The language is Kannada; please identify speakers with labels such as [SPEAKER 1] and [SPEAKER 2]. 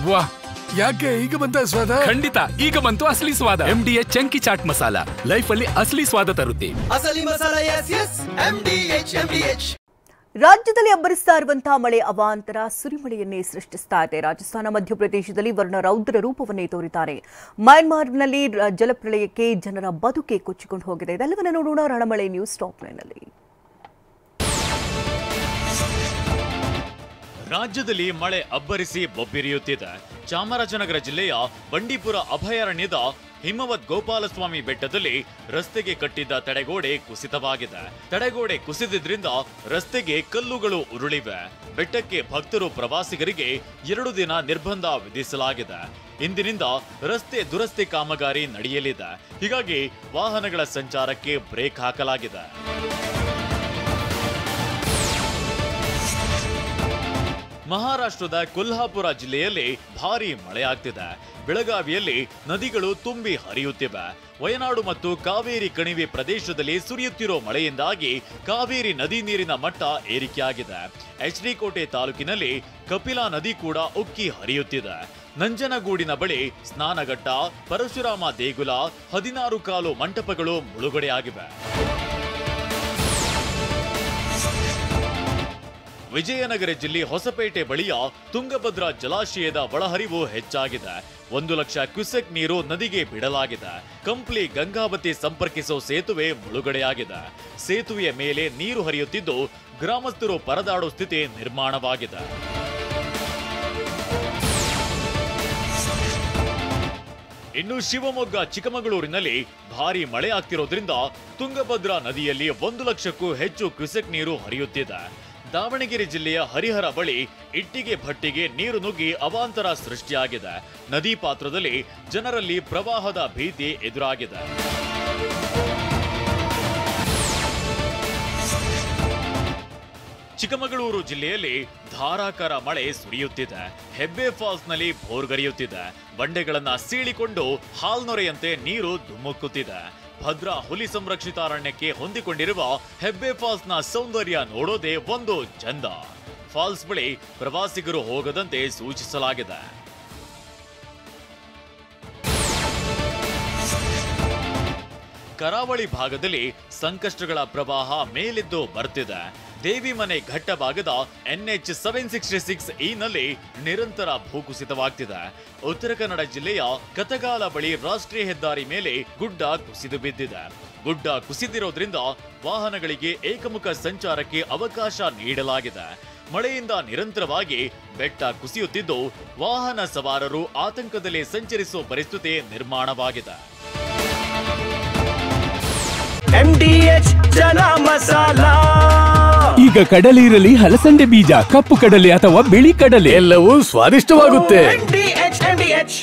[SPEAKER 1] ವಾಹ್, ಯಾಕೆ ಈಗ ಬಂತ ಸ್ವಾದ?
[SPEAKER 2] ಖಂಡಿತ ಈಗ ಬಂತು ಅಸಲಿ ಸ್ವಾದ. MDH chunky chaat masala life ಅಲ್ಲಿ ಅಸಲಿ ಸ್ವಾದ ತರುತ್ತೆ.
[SPEAKER 3] ಅಸಲಿ ಮಸಾಲ ಎಸ್ MDH.
[SPEAKER 4] ರಾಜ್ಯದಲ್ಲಿ ಅಬ್ಬರಿಸ್ತಾ ಇರುವಂತಹ ಮಳೆ ಅವಾಂತರ ಸುರಿಮಳೆಯನ್ನೇ ಸೃಷ್ಟಿಸ್ತಾ ಇದೆ. ರಾಜಸ್ಥಾನ ಮಧ್ಯಪ್ರದೇಶದಲ್ಲಿ ವರ್ಣ ರೌದ್ರ ರೂಪವನ್ನೇ ತೋರಿದ್ದಾರೆ. ಮಯನ್ಮಾರ್ನಲ್ಲಿ ಜಲಪ್ರಳಯಕ್ಕೆ ಜನರ ಬದುಕೆ ಕೊಚ್ಚಿಕೊಂಡು ಹೋಗಿದೆ. ಇದೆಲ್ಲವನ್ನ ನೋಡೋಣ ರಣಮಳೆ ನ್ಯೂಸ್ ಟಾಪ್ ಲೈನ್ನಲ್ಲಿ.
[SPEAKER 5] ರಾಜ್ಯದಲ್ಲಿ ಮಳೆ ಅಬ್ಬರಿಸಿ ಬೊಬ್ಬಿರಿಯುತ್ತಿದೆ. ಚಾಮರಾಜನಗರ ಜಿಲ್ಲೆಯ ಬಂಡೀಪುರ ಅಭಯಾರಣ್ಯದ ಹಿಮವದ್ ಗೋಪಾಲಸ್ವಾಮಿ ಬೆಟ್ಟದಲ್ಲಿ ರಸ್ತೆಗೆ ಕಟ್ಟಿದ್ದ ತಡೆಗೋಡೆ ಕುಸಿತವಾಗಿದೆ. ತಡೆಗೋಡೆ ಕುಸಿದಿದ್ರಿಂದ ರಸ್ತೆಗೆ ಕಲ್ಲುಗಳು ಉರುಳಿವೆ. ಬೆಟ್ಟಕ್ಕೆ ಭಕ್ತರು ಪ್ರವಾಸಿಗರಿಗೆ 2 ದಿನ ನಿರ್ಬಂಧ ವಿಧಿಸಲಾಗಿದೆ. ಇಂದಿನಿಂದ ರಸ್ತೆ ದುರಸ್ತಿ ಕಾಮಗಾರಿ ನಡೆಯಲಿದೆ. ಹೀಗಾಗಿ ವಾಹನಗಳ ಸಂಚಾರಕ್ಕೆ ಬ್ರೇಕ್ ಹಾಕಲಾಗಿದೆ. ಮಹಾರಾಷ್ಟ್ರದ ಕೊಲ್ಹಾಪುರ ಜಿಲ್ಲೆಯಲ್ಲಿ ಭಾರೀ ಮಳೆಯಾಗ್ತಿದೆ. ಬೆಳಗಾವಿಯಲ್ಲಿ ನದಿಗಳು ತುಂಬಿ ಹರಿಯುತ್ತಿವೆ. ವಯನಾಡು ಮತ್ತು ಕಾವೇರಿ ಕಣಿವೆ ಪ್ರದೇಶದಲ್ಲಿ ಸುರಿಯುತ್ತಿರೋ ಮಳೆಯಿಂದಾಗಿ ಕಾವೇರಿ ನದಿ ನೀರಿನ ಮಟ್ಟ ಏರಿಕೆಯಾಗಿದೆ. HD ಕೋಟೆ ತಾಲೂಕಿನಲ್ಲಿ ಕಪಿಲಾ ನದಿ ಕೂಡ ಉಕ್ಕಿ ಹರಿಯುತ್ತಿದೆ. ನಂಜನಗೂಡಿನ ಬಳಿ ಸ್ನಾನಘಟ್ಟ, ಪರಶುರಾಮ ದೇಗುಲ, 16 ಕಾಲು ಮಂಟಪಗಳು ಮುಳುಗಡೆಯಾಗಿವೆ. ವಿಜಯನಗರ ಜಿಲ್ಲೆ ಹೊಸಪೇಟೆ ಬಳಿಯ ತುಂಗಭದ್ರಾ ಜಲಾಶಯದ ಒಳಹರಿವು ಹೆಚ್ಚಾಗಿದೆ. 1 ಲಕ್ಷ ಕ್ಯೂಸೆಕ್ ನೀರು ನದಿಗೆ ಬಿಡಲಾಗಿದೆ. ಕಂಪ್ಲಿ ಗಂಗಾವತಿ ಸಂಪರ್ಕಿಸೋ ಸೇತುವೆ ಮುಳುಗಡೆಯಾಗಿದೆ. ಸೇತುವೆಯ ಮೇಲೆ ನೀರು ಹರಿಯುತ್ತಿದ್ದು ಗ್ರಾಮಸ್ಥರು ಪರದಾಡೋ ಸ್ಥಿತಿ ನಿರ್ಮಾಣವಾಗಿದೆ. ಇನ್ನು ಶಿವಮೊಗ್ಗ, ಚಿಕ್ಕಮಗಳೂರಿನಲ್ಲಿ ಭಾರೀ ಮಳೆ ಆಗ್ತಿರೋದ್ರಿಂದ ತುಂಗಭದ್ರಾ ನದಿಯಲ್ಲಿ 1 ಲಕ್ಷಕ್ಕೂ ಹೆಚ್ಚು ಕ್ಯೂಸೆಕ್ ನೀರು ಹರಿಯುತ್ತಿದೆ. ದಾವಣಗೆರೆ ಜಿಲ್ಲೆಯ ಹರಿಹರ ಬಳಿ ಇಟ್ಟಿಗೆ ಭಟ್ಟಿಗೆ ನೀರು ನುಗ್ಗಿ ಅವಾಂತರ ಸೃಷ್ಟಿಯಾಗಿದೆ. ನದಿ ಪಾತ್ರದಲ್ಲಿ ಜನರಲ್ಲಿ ಪ್ರವಾಹದ ಭೀತಿ ಎದುರಾಗಿದೆ. ಚಿಕ್ಕಮಗಳೂರು ಜಿಲ್ಲೆಯಲ್ಲಿ ಧಾರಾಕಾರ ಮಳೆ ಸುರಿಯುತ್ತಿದೆ. ಹೆಬ್ಬೆ ಫಾಲ್ಸ್ನಲ್ಲಿ ಭೋರ್ಗರೆಯುತ್ತಿದೆ. ಬಂಡೆಗಳನ್ನ ಸೀಳಿಕೊಂಡು ಹಾಲ್ನೊರೆಯಂತೆ ನೀರು ಧುಮ್ಮುಕ್ಕುತ್ತಿದೆ. ಭದ್ರಾ ಹುಲಿ ಸಂರಕ್ಷಿತ ಅರಣ್ಯಕ್ಕೆ ಹೊಂದಿಕೊಂಡಿರುವ ಹೆಬ್ಬೆ ಫಾಲ್ಸ್ನ ಸೌಂದರ್ಯ ನೋಡೋದೇ ಒಂದು ಚಂದ. ಫಾಲ್ಸ್ ಬಳಿ ಪ್ರವಾಸಿಗರು ಹೋಗದಂತೆ ಸೂಚಿಸಲಾಗಿದೆ. ಕರಾವಳಿ ಭಾಗದಲ್ಲಿ ಸಂಕಷ್ಟಗಳ ಪ್ರವಾಹ ಮೇಲೆದ್ದು ಬರ್ತಿದೆ. ದೇವಿಮನೆ ಘಟ್ಟ ಭಾಗದ NH 766 ನಲ್ಲಿ ನಿರಂತರ ಭೂಕುಸಿತವಾಗ್ತಿದೆ. ಉತ್ತರ ಕನ್ನಡ ಜಿಲ್ಲೆಯ ಕತಗಾಲ ಬಳಿ ರಾಷ್ಟ್ರೀಯ ಹೆದ್ದಾರಿ ಮೇಲೆ ಗುಡ್ಡ ಕುಸಿದು ಬಿದ್ದಿದೆ. ಗುಡ್ಡ ಕುಸಿದಿರೋದ್ರಿಂದ ವಾಹನಗಳಿಗೆ ಏಕಮುಖ ಸಂಚಾರಕ್ಕೆ ಅವಕಾಶ ನೀಡಲಾಗಿದೆ. ಮಳೆಯಿಂದ ನಿರಂತರವಾಗಿ ಬೆಟ್ಟ ಕುಸಿಯುತ್ತಿದ್ದು ವಾಹನ ಸವಾರರು ಆತಂಕದಲ್ಲಿ ಸಂಚರಿಸುವ ಪರಿಸ್ಥಿತಿ ನಿರ್ಮಾಣವಾಗಿದೆ.
[SPEAKER 3] MDH ಜನ ಮಸಾಲ.
[SPEAKER 2] ಈಗ ಕಡಲೆ ಇರಲಿ, ಹಲಸಂದೆ ಬೀಜ, ಕಪ್ಪು ಕಡಲೆ ಅಥವಾ ಬಿಳಿ ಕಡಲೆ,
[SPEAKER 1] ಎಲ್ಲವೂ ಸ್ವಾದಿಷ್ಟವಾಗುತ್ತೆ.
[SPEAKER 3] MDH